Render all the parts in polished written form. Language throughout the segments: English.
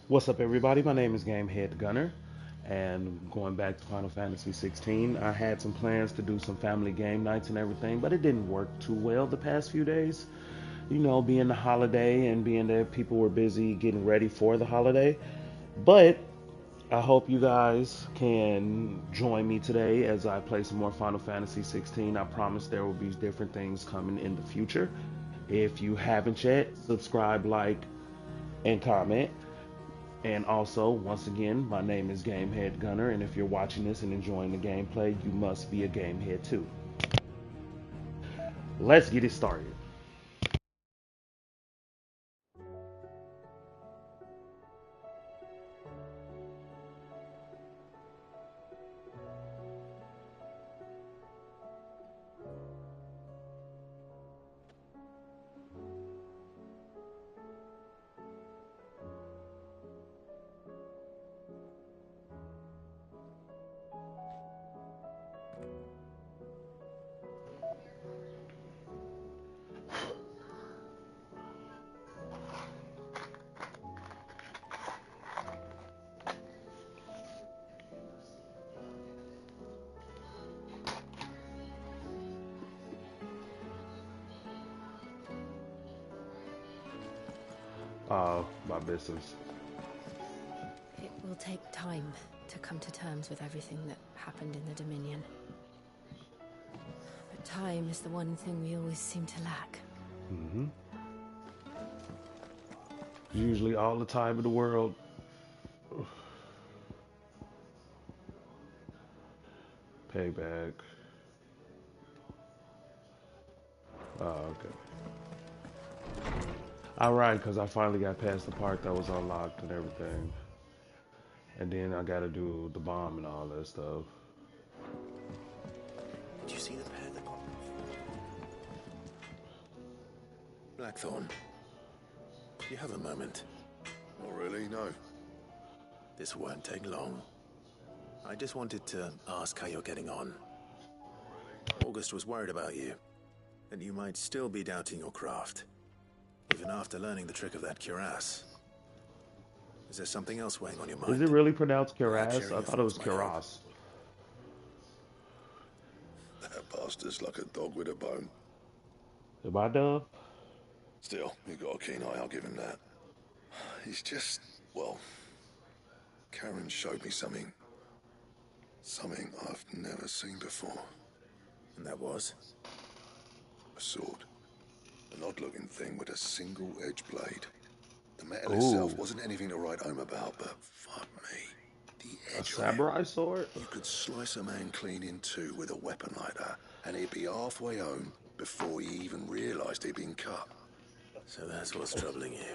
What's up, everybody? My name is Gamehead Gunner, and going back to Final Fantasy 16, I had some plans to do some family game nights and everything, but it didn't work too well the past few days. You know, being the holiday and being that people were busy getting ready for the holiday. But I hope you guys can join me today as I play some more Final Fantasy 16. I promise there will be different things coming in the future. If you haven't yet, subscribe, like, and comment. And also, once again, my name is Gamehead Gunner, and if you're watching this and enjoying the gameplay, you must be a Gamehead too. Let's get it started. My business. It will take time to come to terms with everything that happened in the Dominion. But time is the one thing we always seem to lack. hmm Usually all the time in the world. Payback. Okay. Alright, because I finally got past the part that was unlocked and everything. And then I gotta do the bomb and all that stuff. Did you see the pair that Blackthorn? Do you have a moment? Not really, no. This won't take long. I just wanted to ask how you're getting on. August was worried about you, and you might still be doubting your craft, even after learning the trick of that cuirass. Is there something else weighing on your Is mind? it really pronounced Perhaps Keras? sharing I your thought it was thoughts might help. Keras. That bastard's like a dog with a bone. Am I dumb? Still, you got a keen eye, I'll give him that. He's just, well, Karen showed me something. Something I've never seen before. And that was? A sword. An odd-looking thing with a single-edged blade. The metal Ooh, itself wasn't anything to write home about, but fuck me. The a edge on it. samurai sword? You could slice a man clean in two with a weapon like that, and he'd be halfway home before he even realised he'd been cut. So that's what's troubling you.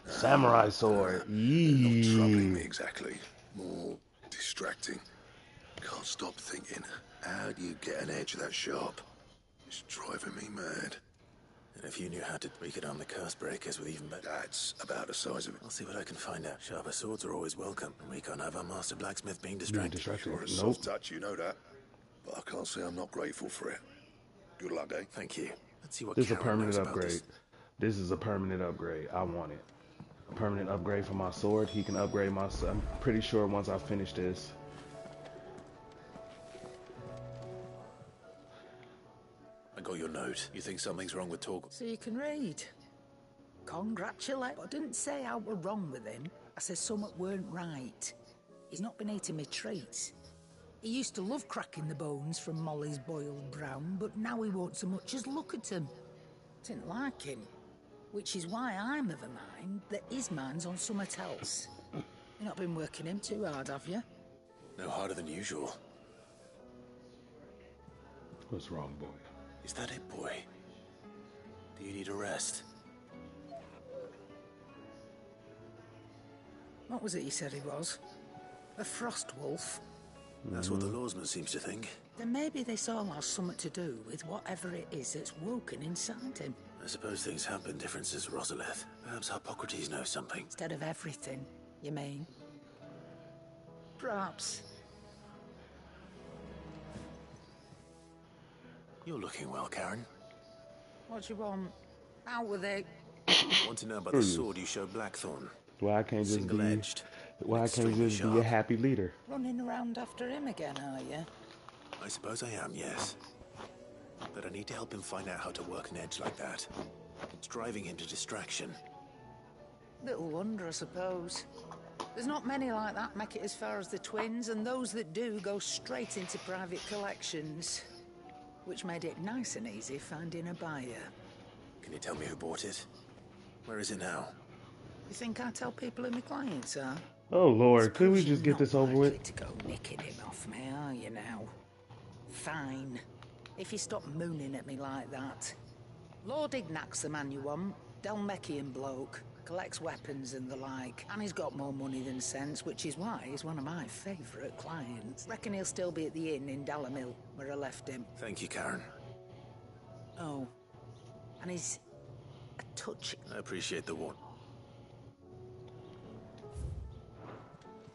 Samurai sword. Not troubling me Yee. exactly, more distracting. Can't stop thinking, how do you get an edge that sharp? It's driving me mad. And if you knew how to, we could arm the curse breakers with even better. That's about the size of it. I'll see what I can find out. Sharper swords are always welcome, and we can't have our master blacksmith being Being distracted. distracted. You're a Nope. soft touch, you know that. But I can't say I'm not grateful for it. Good luck, eh? Thank you. Let's see what This is a Karen permanent knows about upgrade. this. This is a permanent upgrade. I want it. A permanent upgrade for my sword. He can upgrade my. I'm pretty sure once I finish this. I got your note. You think something's wrong with Torg? So you can read. Congratulate. I didn't say I were wrong with him. I said something weren't right. He's not been eating me treats. He used to love cracking the bones from Molly's boiled brown, but now he won't so much as look at them. Didn't like him. Which is why I'm of a mind that his mind's on something else. You've not been working him too hard, have you? No harder than usual. What's wrong, boy? Is that it, boy? Do you need a rest? What was it he said he was? A frost wolf? That's what the lawsman seems to think. Then maybe this all has something to do with whatever it is that's woken inside him. I suppose things have been different since Rosalith. Perhaps Hippocrates knows something. Instead of everything, you mean? Perhaps. You're looking well, Karen. What do you want? Out with it. Want to know about the sword you showed Blackthorn? Why I can't just be? Single-edged. Why I can't Extremely just be a sharp. happy leader? Running around after him again, are you? I suppose I am, yes. But I need to help him find out how to work an edge like that. It's driving him to distraction. Little wonder, I suppose. There's not many like that make it as far as the twins, and those that do go straight into private collections. Which made it nice and easy finding a buyer. Can you tell me who bought it? Where is it now? You think I tell people who my clients are? Oh Lord, could we Suppose just you're get this not over likely with? to go nicking him off me, are you now? Fine. If you stop mooning at me like that. Lord Ignac's the man you want. Delmechian bloke. Collects weapons and the like. And he's got more money than sense, which is why he's one of my favourite clients. Reckon he'll still be at the inn in Dalamil, where I left him. Thank you, Karen. Oh. And he's a touch... I appreciate the warn.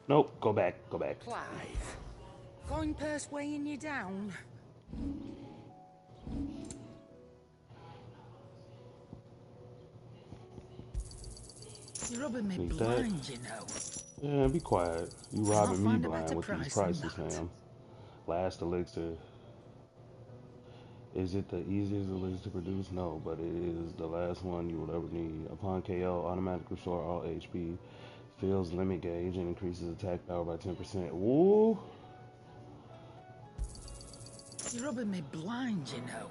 Nope, go back, go back. Clive. Coin purse weighing you down? You're rubbing me Need blind, that. you know. Yeah, be quiet. You I'll robbing me find a blind better with these price than prices, that. fam. Last elixir. Is it the easiest elixir to produce? No, but it is the last one you will ever need. Upon KO, automatic restore all HP, fills limit gauge, and increases attack power by 10%. Woo! You're rubbing me blind, you know.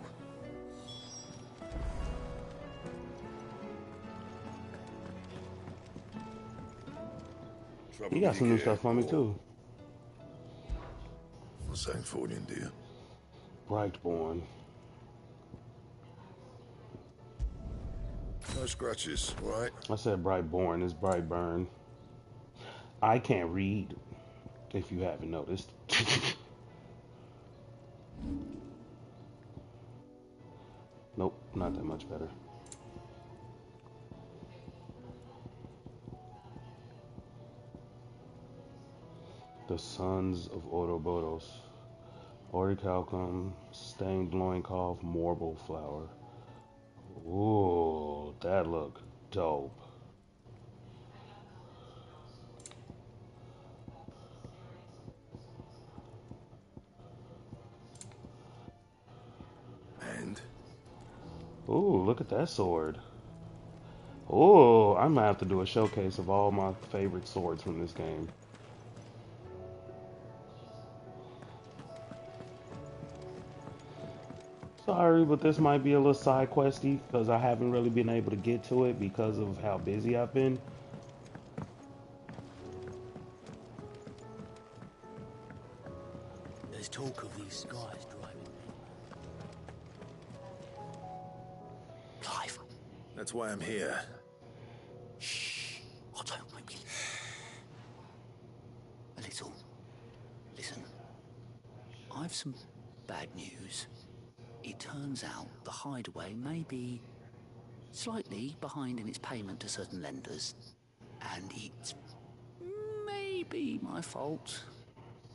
Trouble You got with some new gear, stuff for me or too. what's that for you, dear? Brightborn. No scratches, right? I said Brightborn. It's Brightburn. I can't read, if you haven't noticed. Nope, not that much better. The Sons of Ouroboros. Orichalcum, stained loincloth, marble flower. Ooh, that look dope. And Ooh, look at that sword. Ooh, I might have to do a showcase of all my favorite swords from this game. Sorry, but this might be a little side questy because I haven't really been able to get to it because of how busy I've been. There's talk of these guys driving. Clive. That's why I'm here. Shh. Otto, maybe. A little. Listen. I've some bad news. It turns out the hideaway may be slightly behind in its payment to certain lenders. And it's maybe my fault.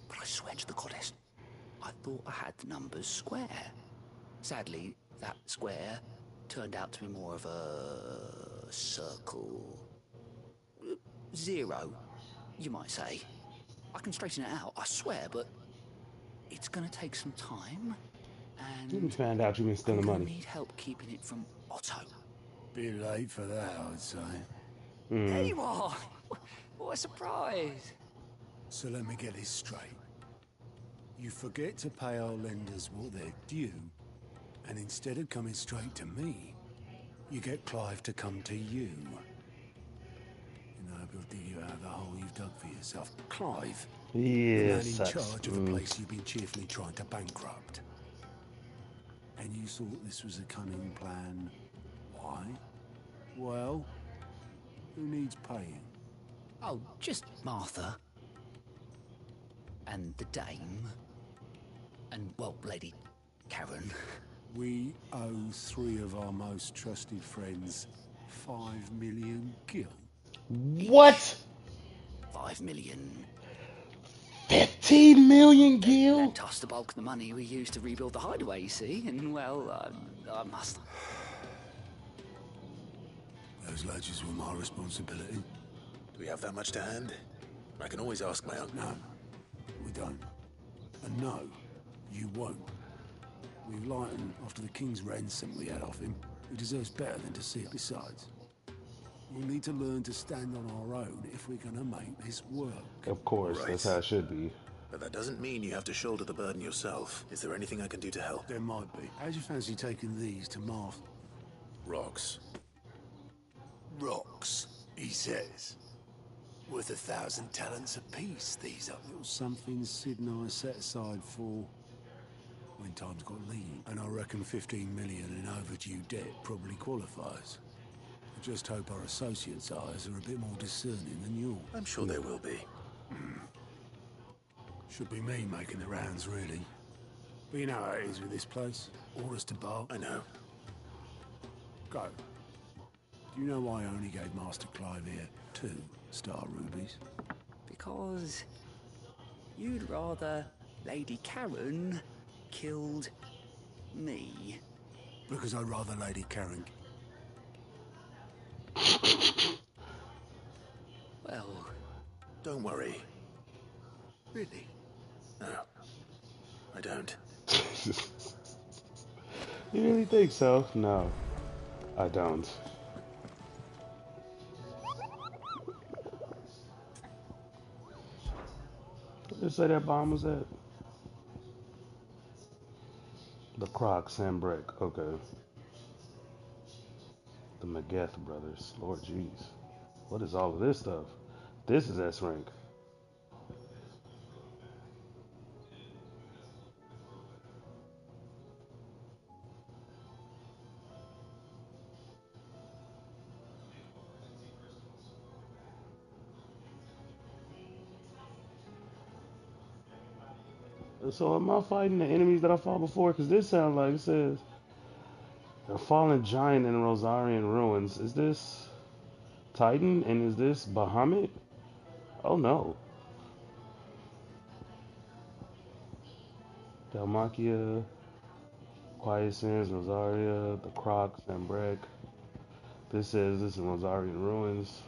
But I swear to the goddess, I thought I had the numbers square. Sadly, that square turned out to be more of a circle. Zero, you might say. I can straighten it out, I swear, but it's gonna take some time. You And found out you've been I'm stealing gonna money. need help keeping it from Otto. Bit late for that, I'd say. There you are! What a surprise! So let me get this straight. You forget to pay our lenders what they're due, and instead of coming straight to me, you get Clive to come to you. You know, he'll dig you out of the hole you've dug for yourself. Clive, the man Yeah, in sucks. charge of the place you've been cheerfully trying to bankrupt. And you thought this was a cunning plan. Why? Well, who needs paying? Oh, just Martha. And the dame. And, well, Lady Karen. We owe 3 of our most trusted friends 5 million gil. What? 5 million. 15 million gil? Lent us the bulk of the money we used to rebuild the hideaway, you see, and, well, I must... Those ledgers were my responsibility. we have that much to hand? I can always ask my uncle. No, we don't. And no, you won't. We've lightened after the king's ransom we had off him. He deserves better than to see it. Besides, we'll need to learn to stand on our own if we're gonna make this work. Of course, Right. that's how it should be. But that doesn't mean you have to shoulder the burden yourself. Is there anything I can do to help? There might be. How'd you fancy taking these to Marth? Rocks. Rocks, he says. Worth 1,000 talents apiece, these are. Little something Sid and I set aside for when times got lean. And I reckon 15 million in overdue debt probably qualifies. I just hope our associates' eyes are a bit more discerning than yours. I'm sure they will be. Should be me making the rounds, really. But you know how it is with this place. Orders to bar. I know. Go. Do you know why I only gave Master Clive here 2 star rubies? Because you'd rather Lady Karen killed me. Because I'd rather Lady Karen. Well, Don't worry. really? No. I don't. You really think so? No, I don't. Where did you say that bomb was at? The Croc, Sam Breck. Okay. The Mageth brothers. Lord jeez. What is all of this stuff? This is S rank. So am I fighting the enemies that I fought before? Because this sounds like it says a fallen giant in Rosarian ruins. Is this Titan and is this Bahamut? Oh no. Dalmacia, Quiet Sands, Rosaria, the Croc, Sambrek. This says this is Rosarian ruins.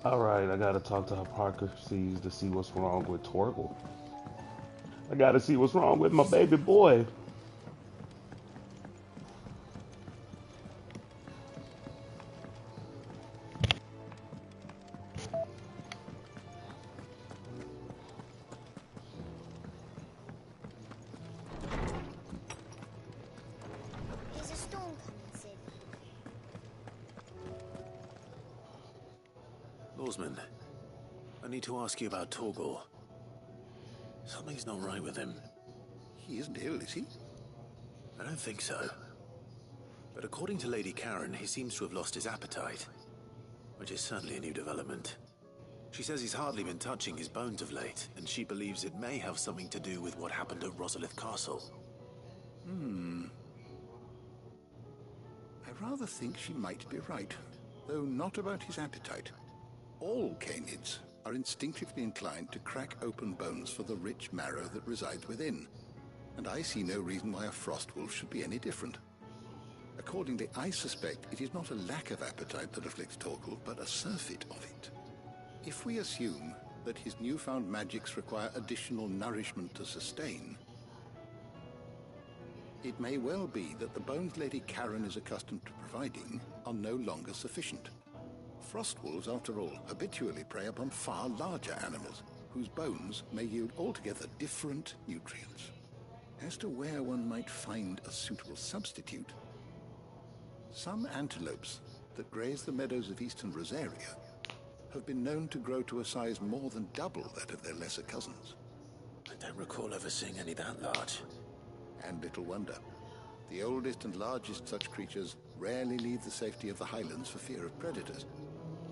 Alright, I gotta talk to Hippocrates to see what's wrong with Torgal. I gotta see what's wrong with my baby boy. There's a storm coming, Sid. Lawsman, I need to ask you about Torgal. Something's not right with him. He isn't ill, is he? I don't think so. But according to Lady Karen, he seems to have lost his appetite, which is certainly a new development. She says he's hardly been touching his bones of late, and she believes it may have something to do with what happened at Rosalith Castle. I rather think she might be right, though not about his appetite. All canids are instinctively inclined to crack open bones for the rich marrow that resides within, and I see no reason why a frostwolf should be any different. Accordingly, I suspect it is not a lack of appetite that afflicts Torgal, but a surfeit of it. If we assume that his newfound magics require additional nourishment to sustain, it may well be that the bones Lady Karen is accustomed to providing are no longer sufficient. Frostwolves, after all, habitually prey upon far larger animals, whose bones may yield altogether different nutrients. As to where one might find a suitable substitute, some antelopes that graze the meadows of eastern Rosaria have been known to grow to a size more than double that of their lesser cousins. I don't recall ever seeing any that large. And little wonder. The oldest and largest such creatures rarely leave the safety of the highlands for fear of predators.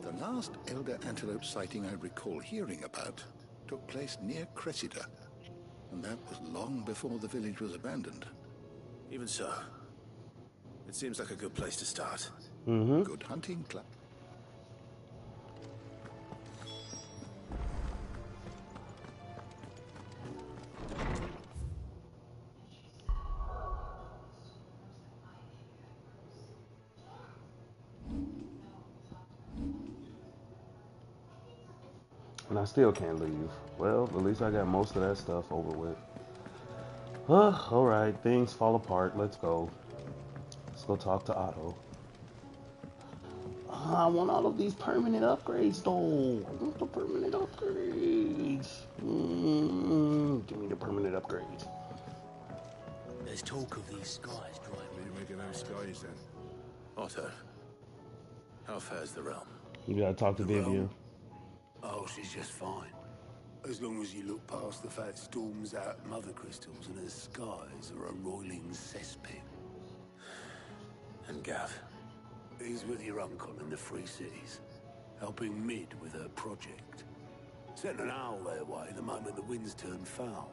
The last elder antelope sighting I recall hearing about took place near Cressida, and that was long before the village was abandoned. Even so, it seems like a good place to start. Good hunting club. And I still can't leave. Well, at least I got most of that stuff over with. Alright, things fall apart. Let's go. Let's go talk to Otto. I want all of these permanent upgrades, though. I want the permanent upgrades. Give me the permanent upgrades. There's talk of these skies driving. We making our skies then? Otto, how fares the realm? You gotta talk to Vivian. Oh, she's just fine. As long as you look past the fat storms out mother crystals and her skies are a roiling cesspit. And Gav? He's with your uncle in the Free Cities, helping Mid with her project. Sent an owl their way the moment the winds turned foul.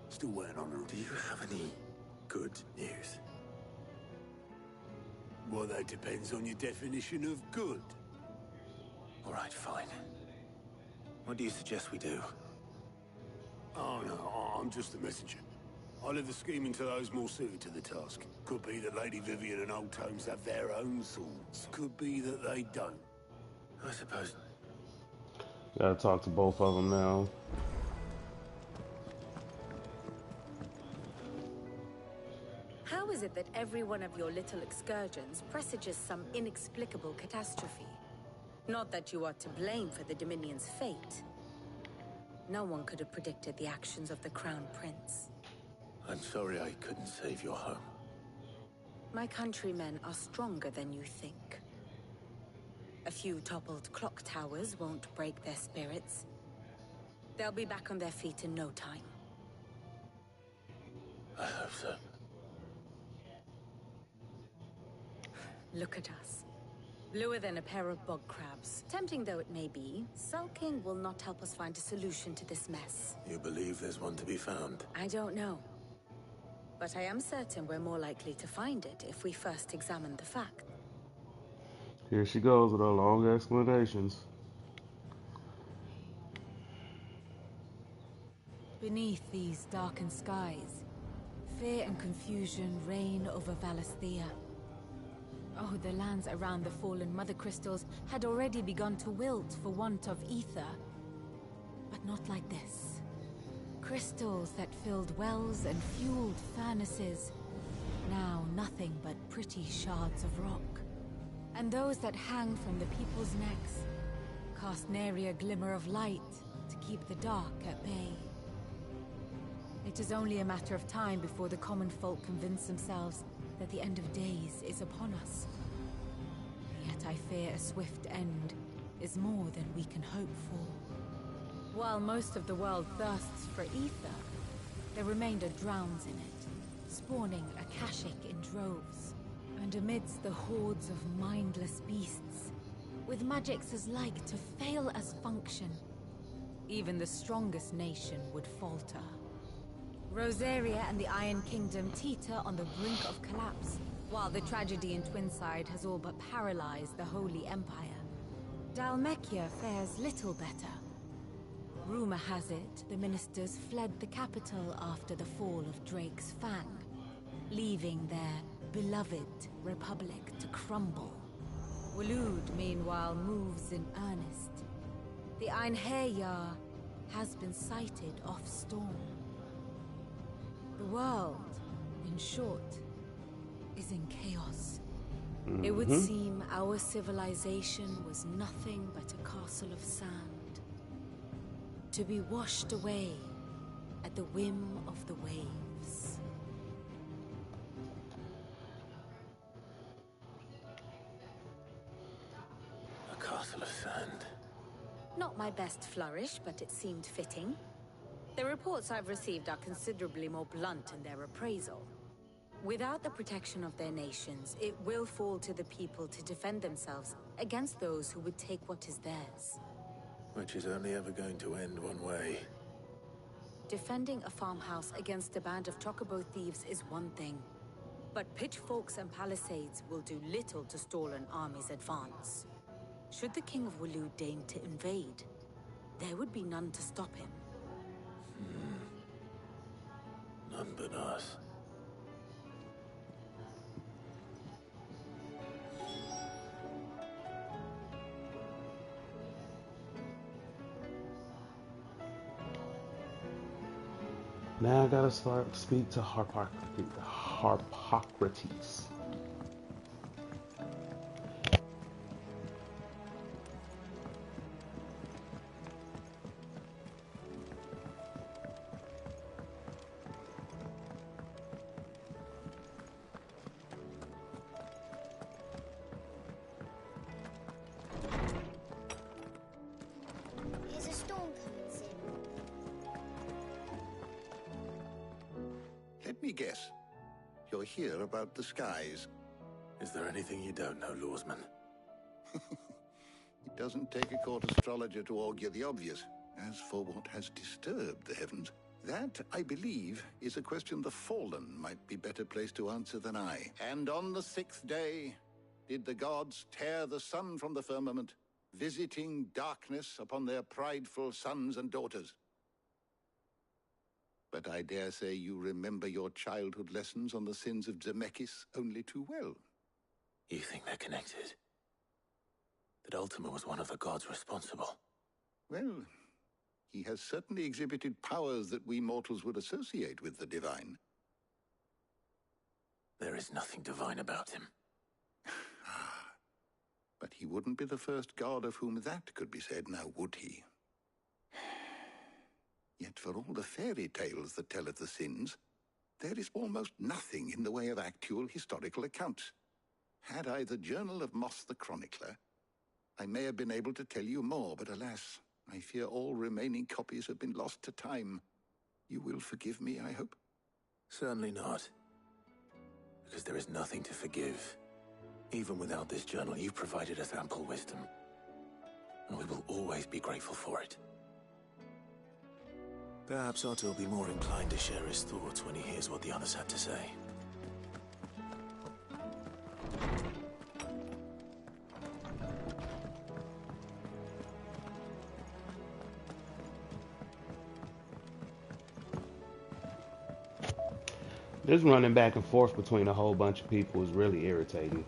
Still waiting on her. Do you have any good news? Well, that depends on your definition of good. All right, fine. What do you suggest we do? Oh, no, I'm just the messenger. I leave the scheming to those more suited to the task. Could be that Lady Vivian and Old Tomes have their own swords. Could be that they don't. I suppose. Gotta talk to both of them now. How is it that every one of your little excursions presages some inexplicable catastrophe? Not that you are to blame for the Dominion's fate. No one could have predicted the actions of the Crown Prince. I'm sorry I couldn't save your home. My countrymen are stronger than you think. A few toppled clock towers won't break their spirits. They'll be back on their feet in no time. I hope so. Look at us. Bluer than a pair of bog crabs. Tempting though it may be, sulking will not help us find a solution to this mess. You believe there's one to be found? I don't know. But I am certain we're more likely to find it if we first examine the fact. Here she goes with her long explanations. Beneath these darkened skies, fear and confusion reign over Valisthea. Oh, the lands around the fallen mother crystals had already begun to wilt for want of ether. But not like this. Crystals that filled wells and fueled furnaces. Now nothing but pretty shards of rock. And those that hang from the people's necks cast nary a glimmer of light to keep the dark at bay. It is only a matter of time before the common folk convince themselves that the end of days is upon us. Yet I fear a swift end is more than we can hope for. While most of the world thirsts for ether, the remainder drowns in it, spawning Akashic in droves. And amidst the hordes of mindless beasts, with magics as like to fail as function, even the strongest nation would falter. Rosaria and the Iron Kingdom teeter on the brink of collapse, while the tragedy in Twinside has all but paralyzed the Holy Empire. Dalmekia fares little better. Rumor has it the ministers fled the capital after the fall of Drake's Fang, leaving their beloved republic to crumble. Waloed, meanwhile, moves in earnest. The Einherjar has been sighted off-storm. The world, in short, is in chaos. It would seem our civilization was nothing but a castle of sand, to be washed away at the whim of the waves. A castle of sand. Not my best flourish, but it seemed fitting. The reports I've received are considerably more blunt in their appraisal. Without the protection of their nations, it will fall to the people to defend themselves against those who would take what is theirs. Which is only ever going to end one way. Defending a farmhouse against a band of chocobo thieves is one thing. But pitchforks and palisades will do little to stall an army's advance. Should the King of Waloed deign to invade, there would be none to stop him. None but us. Now I gotta start to speak to Harpocrates. Is a storm coming soon? Let me guess. You're here about the skies. Is there anything you don't know, Lawsman? It doesn't take a court astrologer to augur the obvious. As for what has disturbed the heavens, that, I believe, is a question the Fallen might be better placed to answer than I. And on the 6th day, did the gods tear the sun from the firmament, visiting darkness upon their prideful sons and daughters. But I dare say you remember your childhood lessons on the sins of Zemeckis only too well. You think they're connected? That Ultima was one of the gods responsible? Well, he has certainly exhibited powers that we mortals would associate with the divine. There is nothing divine about him. But he wouldn't be the first god of whom that could be said, now would he? Yet for all the fairy tales that tell of the sins, there is almost nothing in the way of actual historical accounts. Had I the Journal of Moss the Chronicler, I may have been able to tell you more, but alas, I fear all remaining copies have been lost to time. You will forgive me, I hope? Certainly not. Because there is nothing to forgive. Even without this journal, you've provided us ample wisdom. And we will always be grateful for it. Perhaps Otto will be more inclined to share his thoughts when he hears what the others had to say. This running back and forth between a whole bunch of people is really irritating.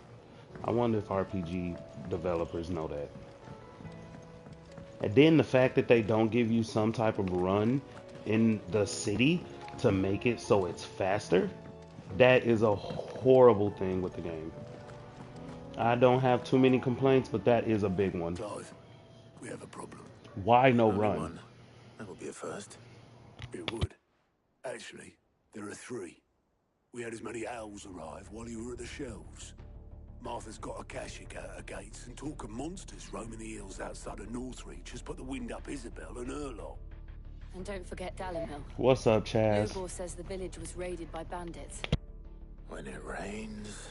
I wonder if RPG developers know that. And then the fact that they don't give you some type of run in the city to make it so it's faster, that is a horrible thing with the game. I don't have too many complaints, but that is a big one. Clive, we have a problem. Why no Only run? one. That would be a first. It would. Actually, there are 3. We had as many owls arrive while you were at the shelves. Martha's got a Kashik out her gates, and talk of monsters roaming the hills outside of Northreach has put the wind up Isabel and her lot. And don't forget Dalimil. What's up, Chaz? Lugor says the village was raided by bandits. When it rains...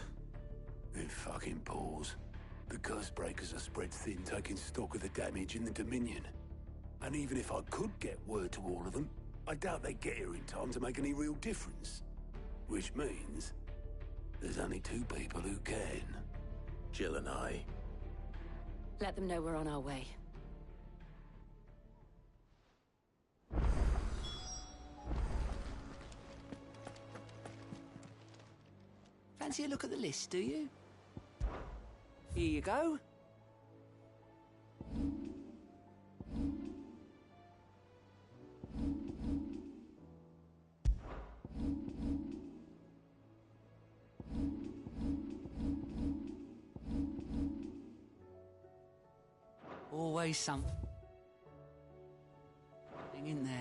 It fucking pours. The curse breakers are spread thin, taking stock of the damage in the Dominion. And even if I could get word to all of them, I doubt they'd get here in time to make any real difference. Which means there's only 2 people who can. Jill and I. Let them know we're on our way. Fancy a look at the list, do you? Here you go. Always something in there.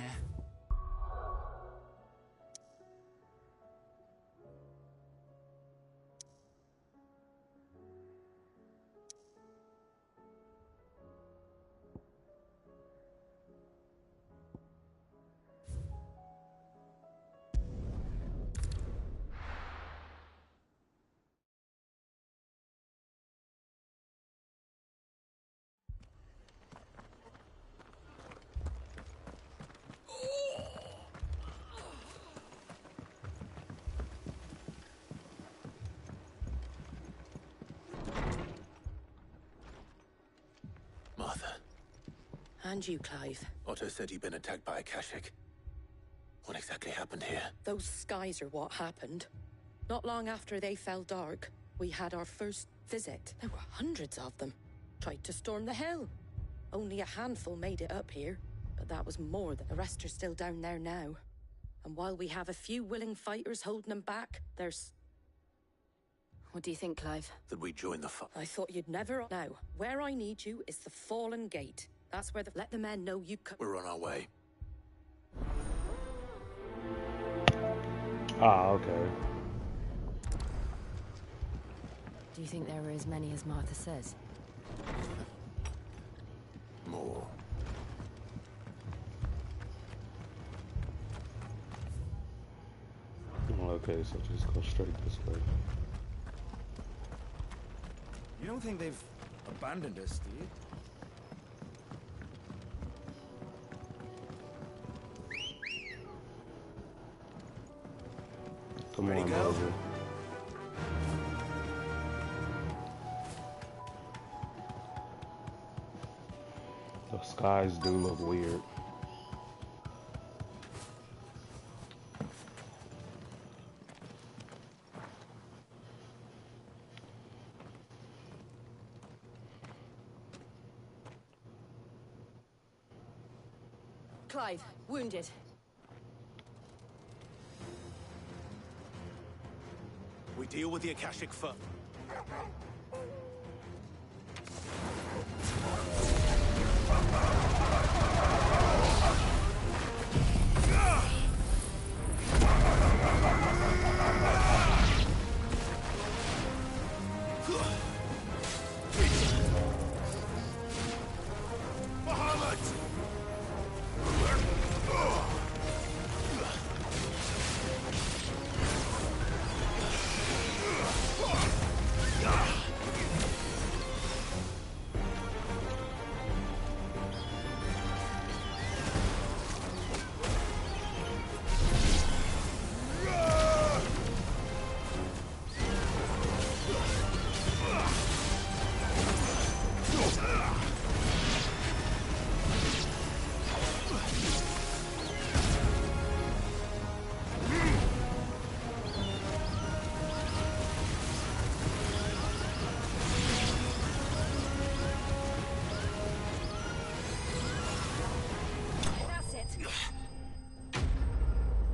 And you, Clive. Otto said you'd been attacked by a Akashic. What exactly happened here? Those skies are what happened. Not long after they fell dark, we had our first visit. There were hundreds of them. Tried to storm the hill. Only a handful made it up here, but that was more than the rest are still down there now. And while we have a few willing fighters holding them back, there's... What do you think, Clive? That we join the fight. I thought you'd never... Now, where I need you is the Fallen Gate. That's where let the men know you come... We're on our way. Ah, okay. Do you think there are as many as Martha says? More. Okay, so just go straight this way. You don't think they've abandoned us, do you? Come Ready on, to go? Roger. The skies do look weird. Clive, wounded. We deal with the Akashic first.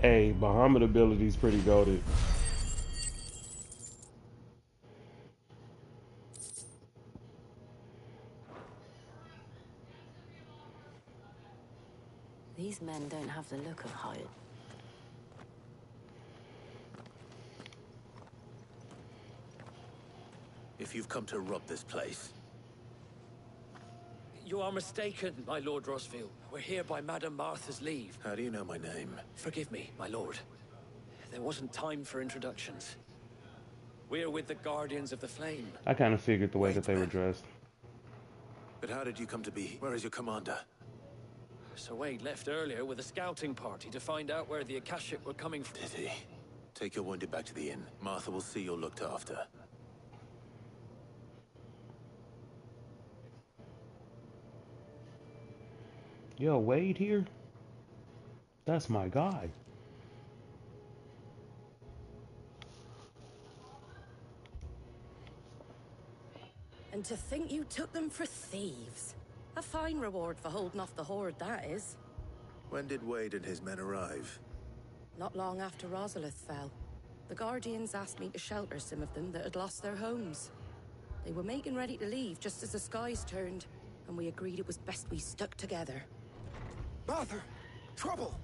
Hey, Bahamut ability is pretty goated. These men don't have the look of Hyatt. If you've come to rob this place, You are mistaken, my Lord Rosfield. We're here by Madame Martha's leave. how do you know my name? Forgive me, my lord. There wasn't time for introductions. We're with the Guardians of the Flame. I kind of figured the way that they were dressed. But how did you come to be? Where is your commander? Sir Wade left earlier with a scouting party to find out where the Akashic were coming from. Did he? Take your wounded back to the inn. Martha will see you're looked after. Yo, Wade here? That's my guy. And to think you took them for thieves. A fine reward for holding off the horde, that is. When did Wade and his men arrive? Not long after Rosalith fell. The Guardians asked me to shelter some of them that had lost their homes. They were making ready to leave just as the skies turned, and we agreed it was best we stuck together. Martha! Trouble!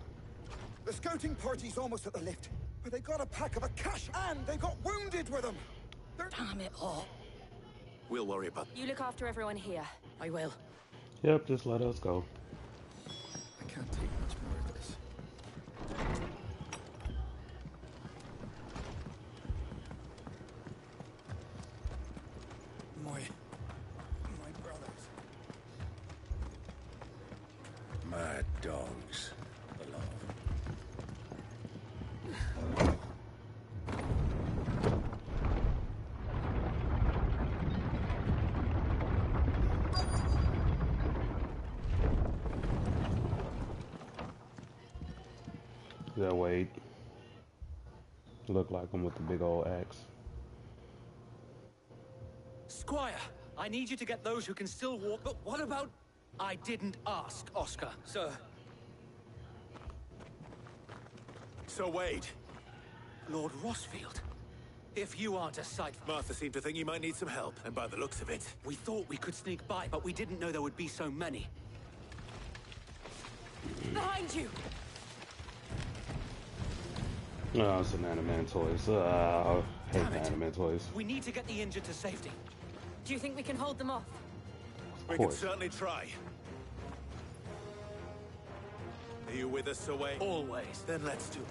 The scouting party's almost at the lift, but they got a pack of Akash, and they got wounded with them! Damn it all. We'll worry about... You look after everyone here. I will. Yep, just let us go. I can't take much more of this. My brothers. Mad dogs. Yeah, Wade. Look like him with the big old axe. Squire, I need you to get those who can still walk, but what about... I didn't ask, Oscar. Sir. So, Wade. Lord Rossfield. If you aren't a sight... Martha seemed to think you might need some help, and by the looks of it... We thought we could sneak by, but we didn't know there would be so many. Behind you! Oh, it's an Animan toys. I hate Animan toys. We need to get the injured to safety. Do you think we can hold them off? We can certainly try. Are you with us, Sir Wade? Always. Then let's do it.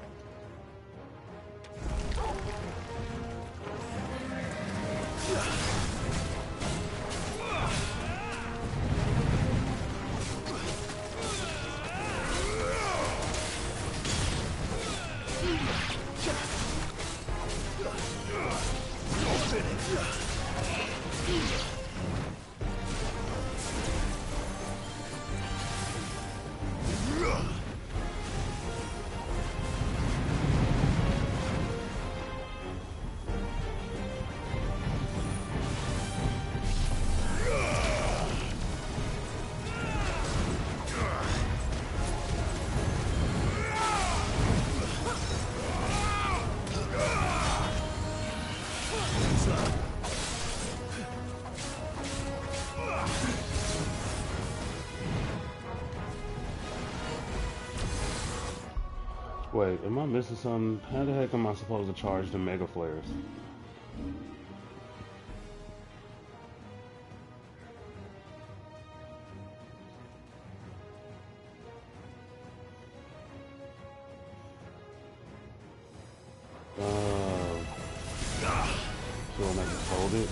Wait, am I missing something? How the heck am I supposed to charge the mega flares? So I just hold it.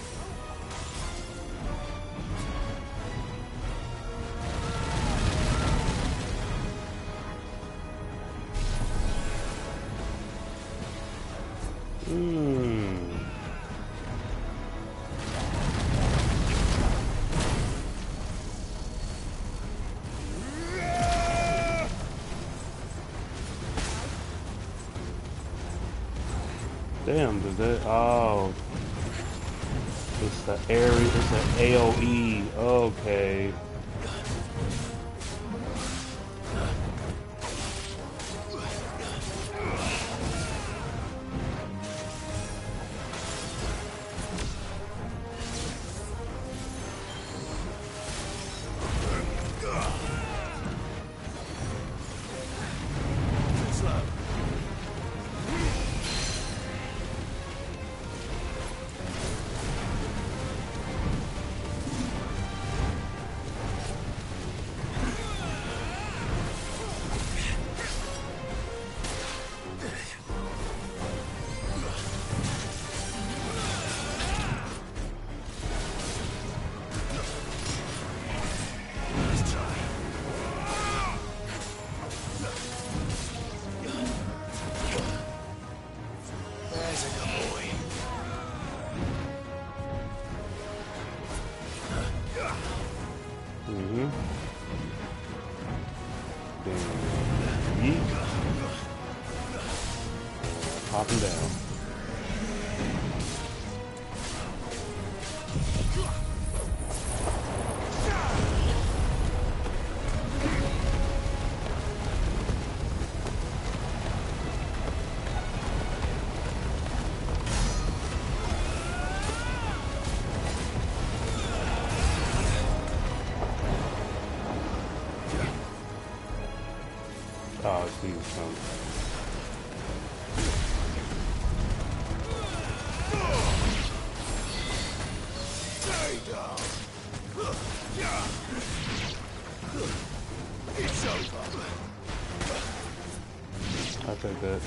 Damn, does that... Oh. It's the area, it's an AoE. Okay. Pop him down. Oh, it's these some. It's over. I'll take that.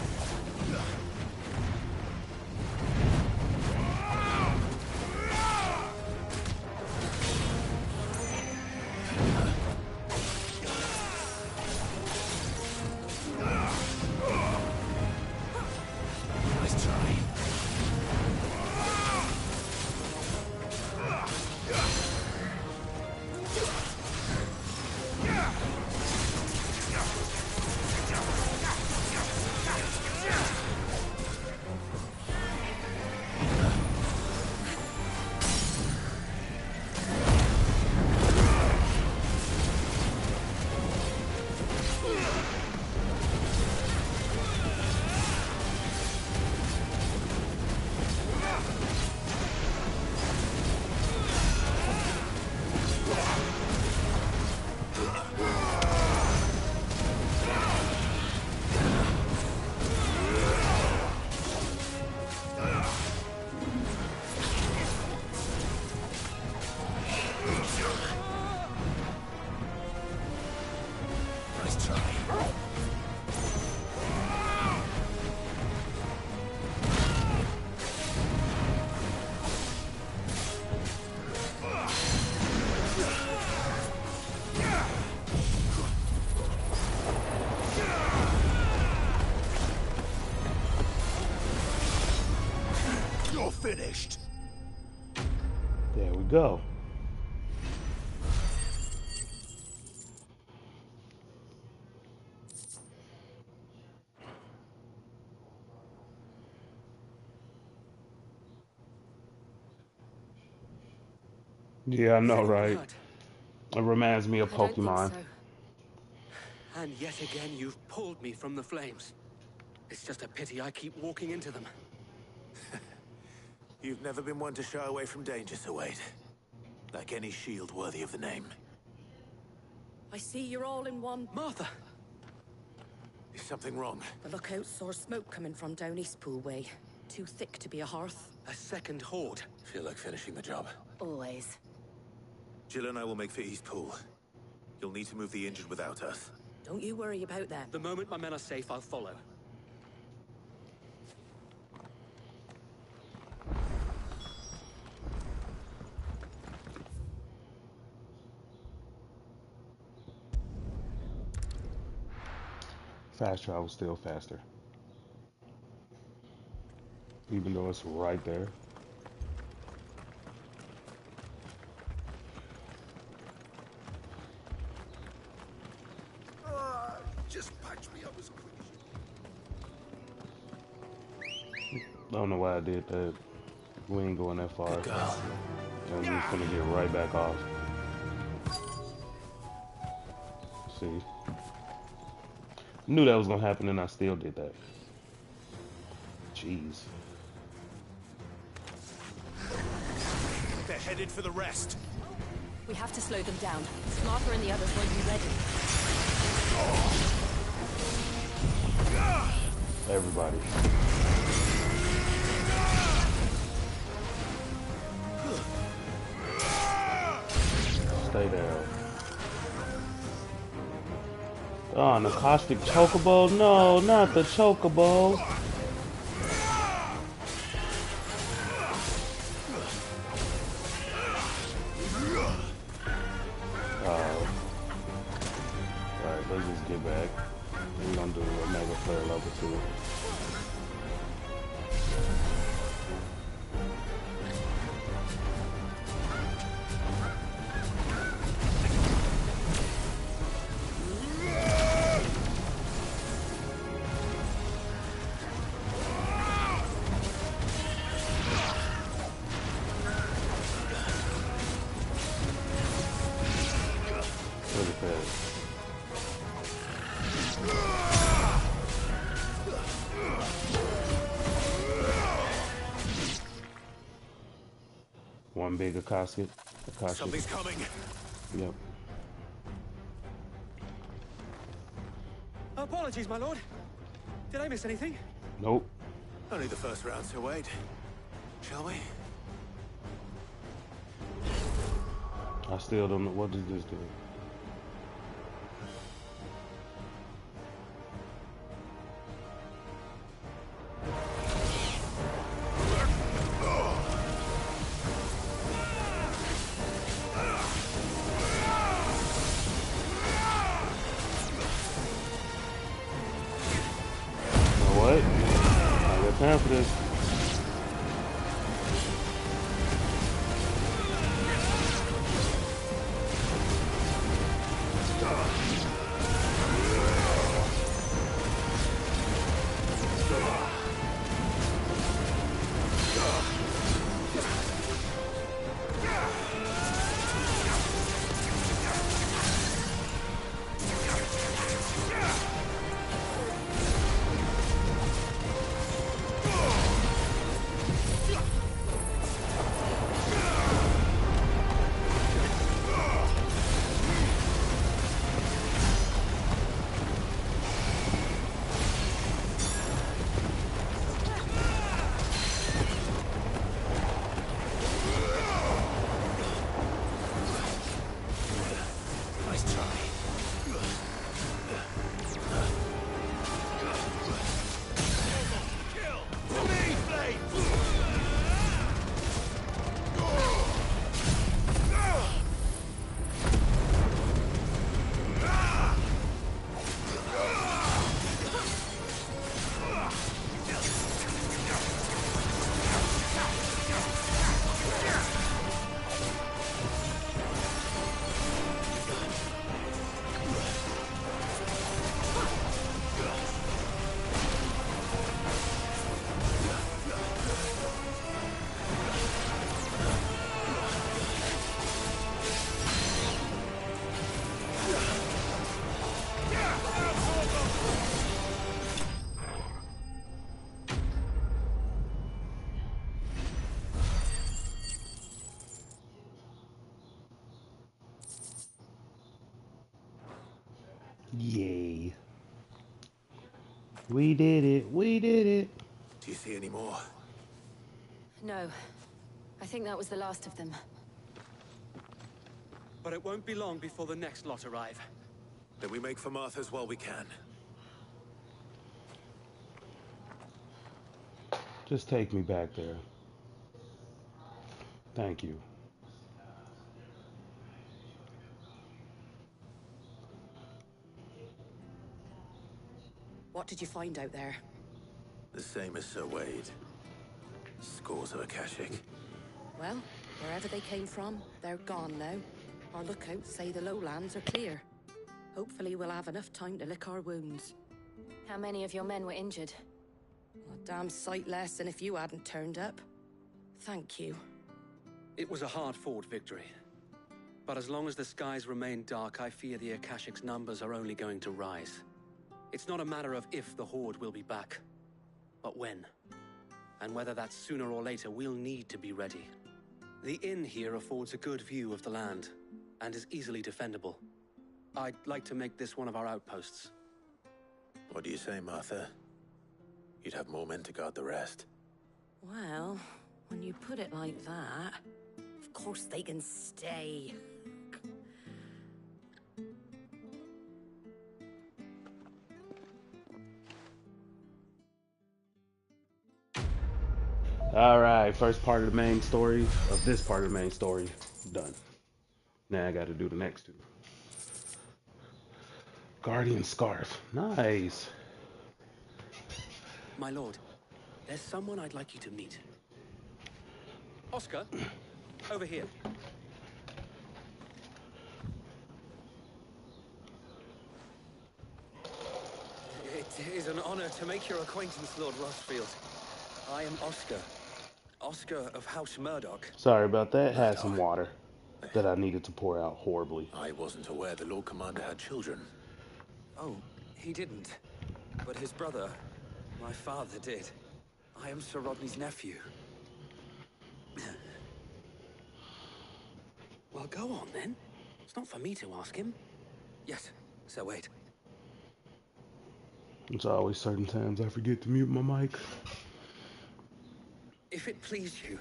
You're finished. There we go. Yeah, I know, right? It reminds me of I don't think Pokemon. so. And yet again, you've pulled me from the flames. It's just a pity I keep walking into them. You've never been one to shy away from danger, Sir Wade. Like any shield worthy of the name. I see you're all in one. Martha! Is something wrong? The lookout saw smoke coming from down Eastpool way. Too thick to be a hearth. A second horde. Feel like finishing the job. Always. Jill and I will make for Eastpool. You'll need to move the injured without us. Don't you worry about them. The moment my men are safe, I'll follow. Fast travel still faster. Even though it's right there. Just patch me up as quick as I don't know why I did that. We ain't going that far. Good girl. And we're just gonna get right back off. See? Knew that was gonna happen and I still did that. Jeez. They're headed for the rest. We have to slow them down. Smarter and the others won't be ready. Everybody. Stay there. Oh, an acoustic chocobo? No, not the chocobo. Alright, let's just get back. We're gonna do a Mega Flare level 2. Look at that. One big acoustic. Something's coming. Yep. Apologies, my lord. Did I miss anything? Nope. Only the first round, Sir Wade. Shall we? I still don't know. What does this do? What? I got time for this. Yay. We did it. We did it. Do you see any more? No. I think that was the last of them. But it won't be long before the next lot arrive. Then we make for Martha's while we can. Just take me back there. Thank you. What did you find out there? The same as Sir Wade. Scores of Akashic. Well, wherever they came from, they're gone now. Our lookouts say the lowlands are clear. Hopefully we'll have enough time to lick our wounds. How many of your men were injured? A damn sight less than if you hadn't turned up. Thank you. It was a hard-fought victory. But as long as the skies remain dark, I fear the Akashic's numbers are only going to rise. It's not a matter of if the Horde will be back, but when. And whether that's sooner or later, we'll need to be ready. The inn here affords a good view of the land, and is easily defendable. I'd like to make this one of our outposts. What do you say, Martha? You'd have more men to guard the rest. Well, when you put it like that, of course they can stay. Alright, first part of the main story, of this part of the main story, done. Now I gotta do the next two. Guardian Scarf. Nice. My lord, there's someone I'd like you to meet. Oscar, over here. It is an honor to make your acquaintance, Lord Rossfield. I am Oscar. Oscar of House Murdoch. Sorry about that. Had some water that I needed to pour out horribly. I wasn't aware the Lord Commander had children. Oh, he didn't. But his brother, my father, did. I am Sir Rodney's nephew. Well, go on then. It's not for me to ask him. Yes, Sir Wade. There's always certain times I forget to mute my mic. If it please you,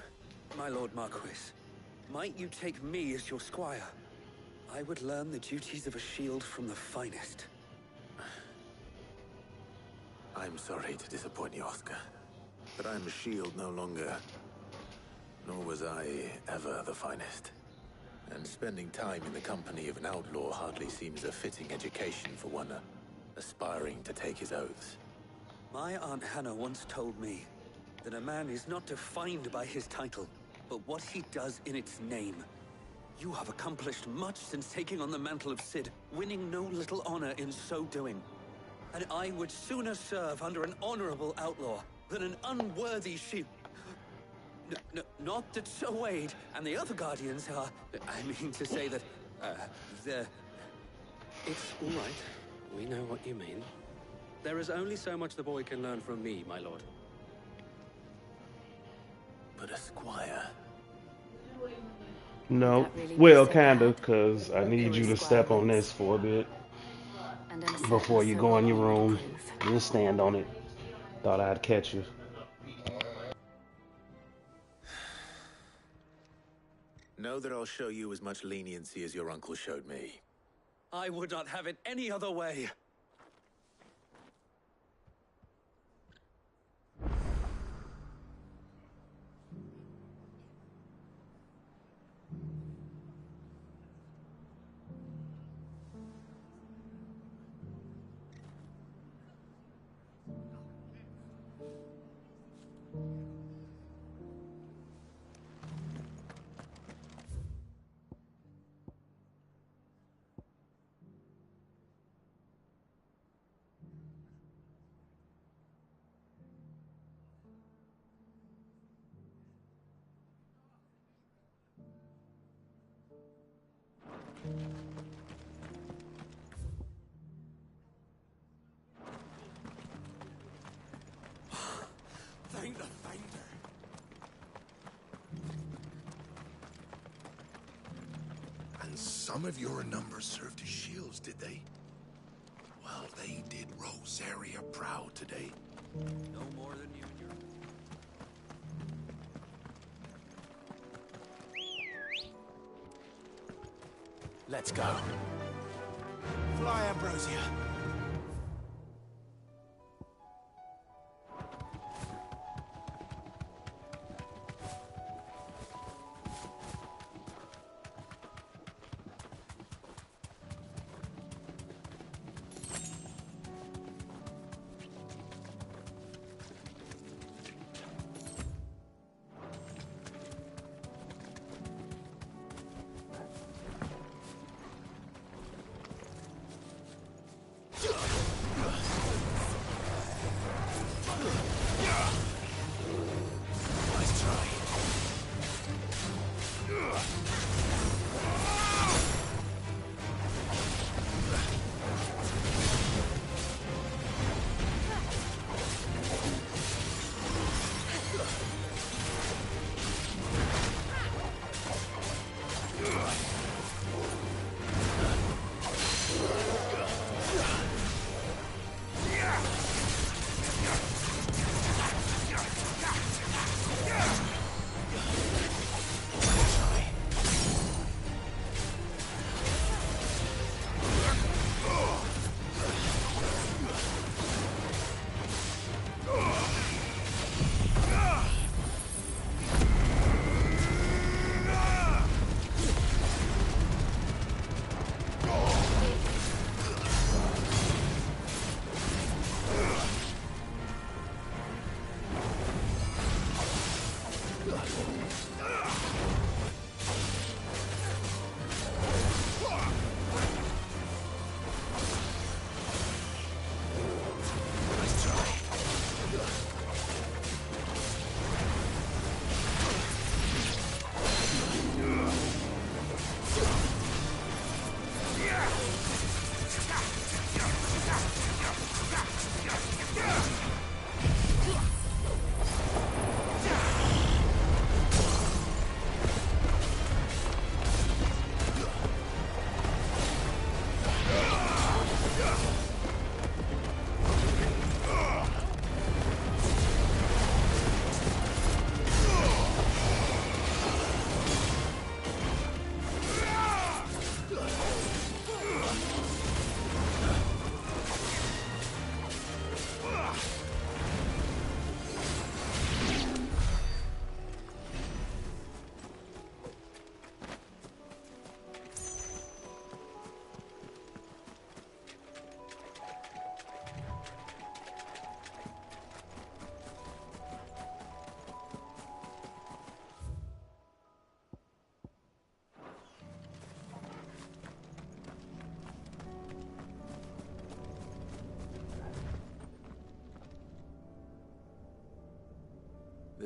my Lord Marquis, might you take me as your squire? I would learn the duties of a shield from the finest. I'm sorry to disappoint you, Oscar, but I'm a shield no longer. Nor was I ever the finest. And spending time in the company of an outlaw hardly seems a fitting education for one aspiring to take his oaths. My Aunt Hannah once told me that a man is not defined by his title, but what he does in its name. You have accomplished much since taking on the mantle of Cid, winning no little honor in so doing. And I would sooner serve under an honorable outlaw than an unworthy shield. Not that Sir Wade and the other Guardians are... I mean to say that, they're... It's all right. We know what you mean. There is only so much the boy can learn from me, my lord. But a squire? No. Well, kinda, because I need you to step on this for a bit. Before you go in your room. Just stand on it. Thought I'd catch you. Know that I'll show you as much leniency as your uncle showed me. I would not have it any other way. Thank the Finder. And some of your numbers served as shields, did they? They did Rosaria proud today. No more than you, Let's go. Fly, Ambrosia.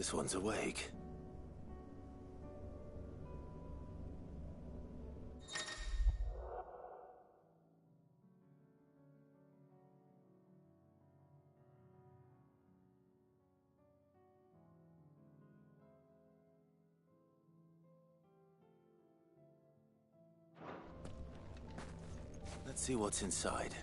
This one's awake. Let's see what's inside.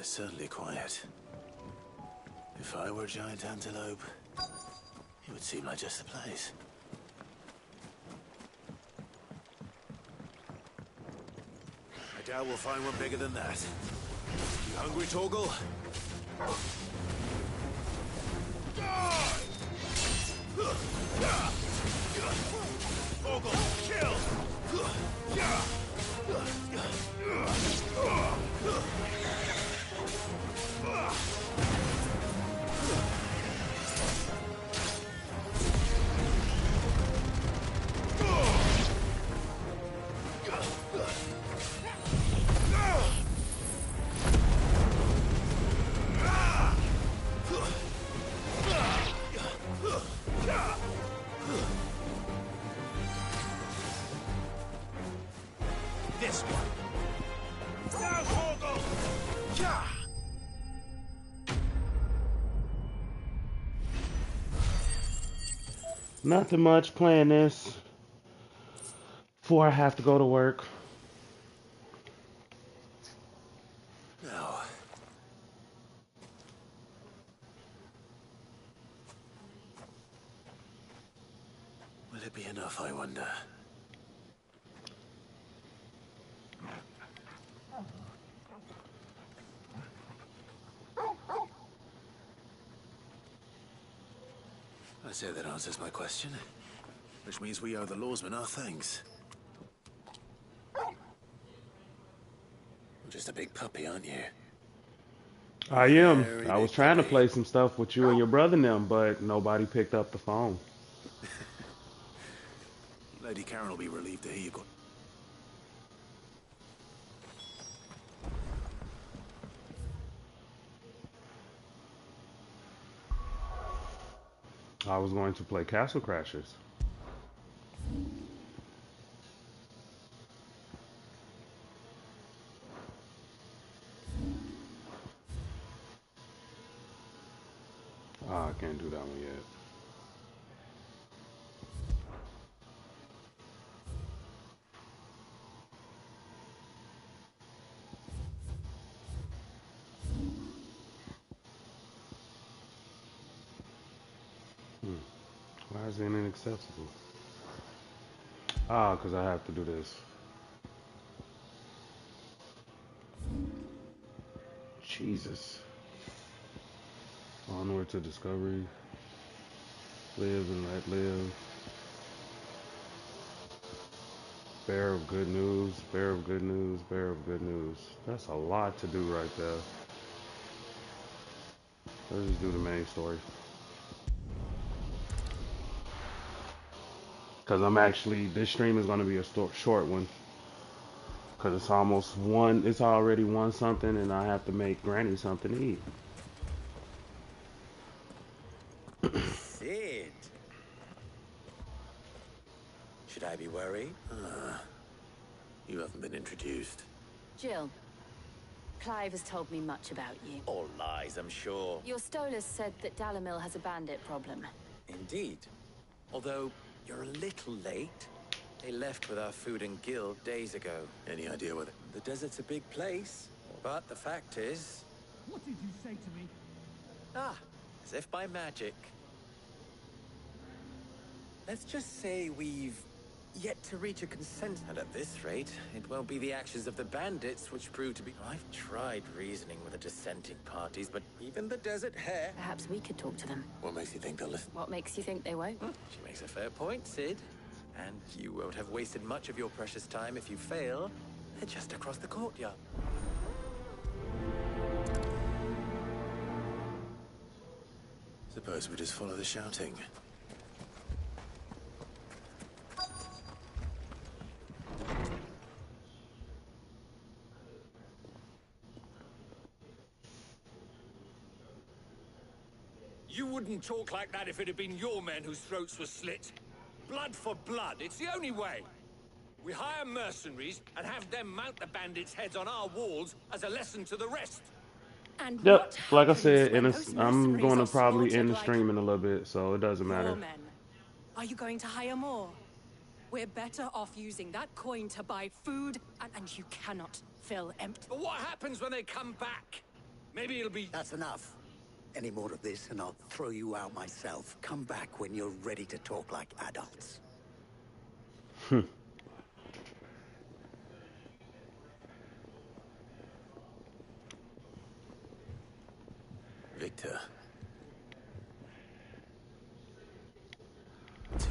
is certainly quiet. If I were a giant antelope, it would seem like just the place. I doubt we'll find one bigger than that. You hungry, Torgal? Torgal, kill! This one. Now, Torgal! Yeah! Nothing much playing this before I have to go to work. No. Will it be enough, I wonder? I say that answers my question. Which means we owe the lawsmen our thanks. You're just a big puppy, aren't you? I am. Very I was big trying to puppy. play some stuff with you and your brother and them, but nobody picked up the phone. Lady Karen will be relieved to hear you got... I was going to play Castle Crashers. I can't do that one yet. Why is it inaccessible? Ah, because I have to do this. Jesus. Onward to discovery. Live and let live. Bearer of good news. Bearer of good news. Bearer of good news. That's a lot to do right there. Let's just do the main story. Because I'm actually, this stream is going to be a short one. Because it's almost one, it's already one something and I have to make Granny something to eat. Sid! Should I be worried? You haven't been introduced. Jill, Clive has told me much about you. All lies, I'm sure. Your Stolas said that Dalamil has a bandit problem. Indeed. Although, you're a little late. They left with our food and guild days ago. Any idea what... The desert's a big place, but the fact is... What did you say to me? Ah, as if by magic. Let's just say we've yet to reach a consensus. And at this rate, it won't be the actions of the bandits which prove to be... I've tried reasoning with the dissenting parties, but even the Desert Hare... Perhaps we could talk to them. What makes you think they'll listen? What makes you think they won't? She makes a fair point, Sid. And you won't have wasted much of your precious time if you fail. They're just across the courtyard. Suppose we just follow the shouting. You wouldn't talk like that if it had been your men whose throats were slit. Blood for blood, it's the only way. We hire mercenaries and have them mount the bandits' heads on our walls as a lesson to the rest. And Yep, like I said, I'm mercenaries going to are probably end the slaughtered stream in a little bit, so it doesn't matter. Your men. Are you going to hire more? We're better off using that coin to buy food, and you cannot fill empty. But what happens when they come back? Maybe it'll be... That's enough. Any more of this and I'll throw you out myself. Come back when you're ready to talk like adults. Victor.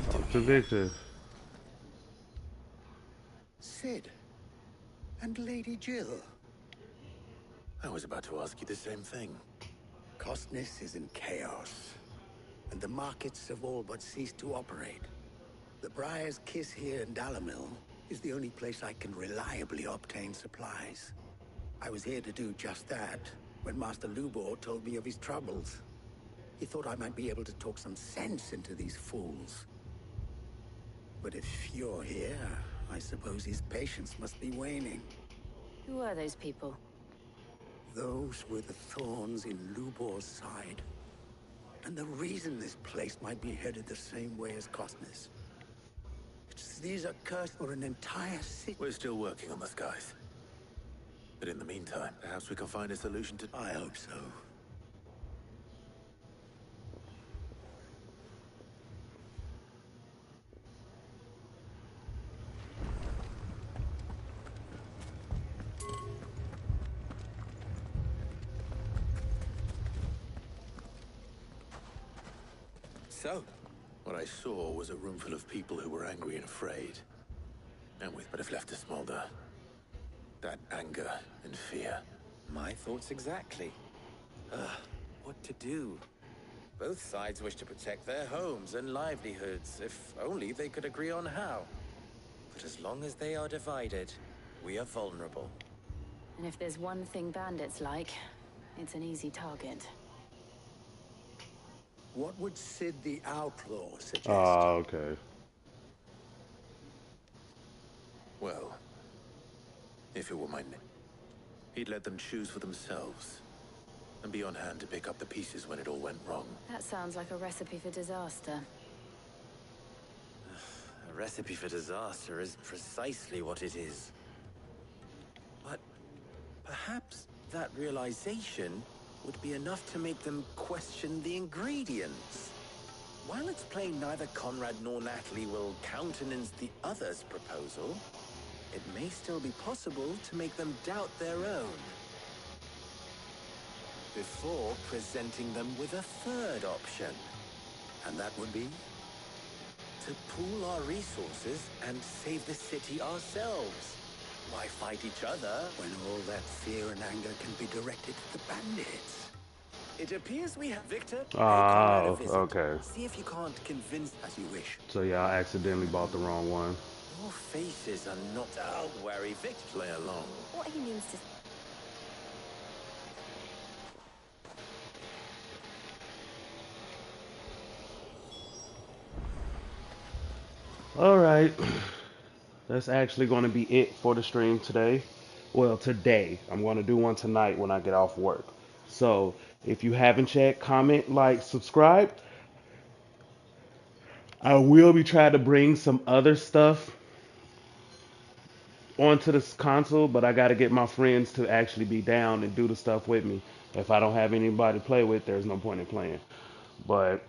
Talk to Victor. Sid. And Lady Jill. I was about to ask you the same thing. Costness is in chaos, and the markets have all but ceased to operate. The Briar's Kiss here in Dalamil is the only place I can reliably obtain supplies. I was here to do just that when Master Lubor told me of his troubles. He thought I might be able to talk some sense into these fools. But if you're here, I suppose his patience must be waning. Who are those people? Those were the thorns in Lubor's side. And the reason this place might be headed the same way as Costness. These are cursed for an entire city. We're still working on the skies. But in the meantime, perhaps we can find a solution to... I hope so. So, what I saw was a room full of people who were angry and afraid. And with but have left to smolder. That anger and fear. My thoughts exactly. What to do? Both sides wish to protect their homes and livelihoods, if only they could agree on how. But as long as they are divided, we are vulnerable. And if there's one thing bandits like, it's an easy target. What would Sid the Outlaw suggest? Oh, okay. Well, if it were my he'd let them choose for themselves. And be on hand to pick up the pieces when it all went wrong. That sounds like a recipe for disaster. A recipe for disaster is precisely what it is. But perhaps that realization would be enough to make them question the ingredients. While it's plain neither Conrad nor Natalie will countenance the other's proposal, it may still be possible to make them doubt their own. Before presenting them with a third option. And that would be? To pool our resources and save the city ourselves. Why fight each other when all that fear and anger can be directed at the bandits? It appears we have Victor. Oh, okay. See if you can't convince as you wish. So y'all accidentally bought the wrong one. Your faces are not... Don't worry, Victor. Play along. What he means to... Alright, that's actually going to be it for the stream today. Well, today. I'm going to do one tonight when I get off work. So, if you haven't checked, comment, like, subscribe. I will be trying to bring some other stuff onto this console, but I got to get my friends to actually be down and do the stuff with me. If I don't have anybody to play with, there's no point in playing. But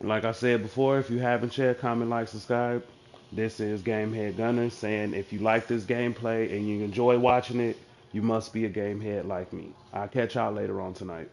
like I said before, if you haven't checked, comment, like, subscribe. This is Gamehead Gunner saying if you like this gameplay and you enjoy watching it, you must be a gamehead like me. I'll catch y'all later on tonight.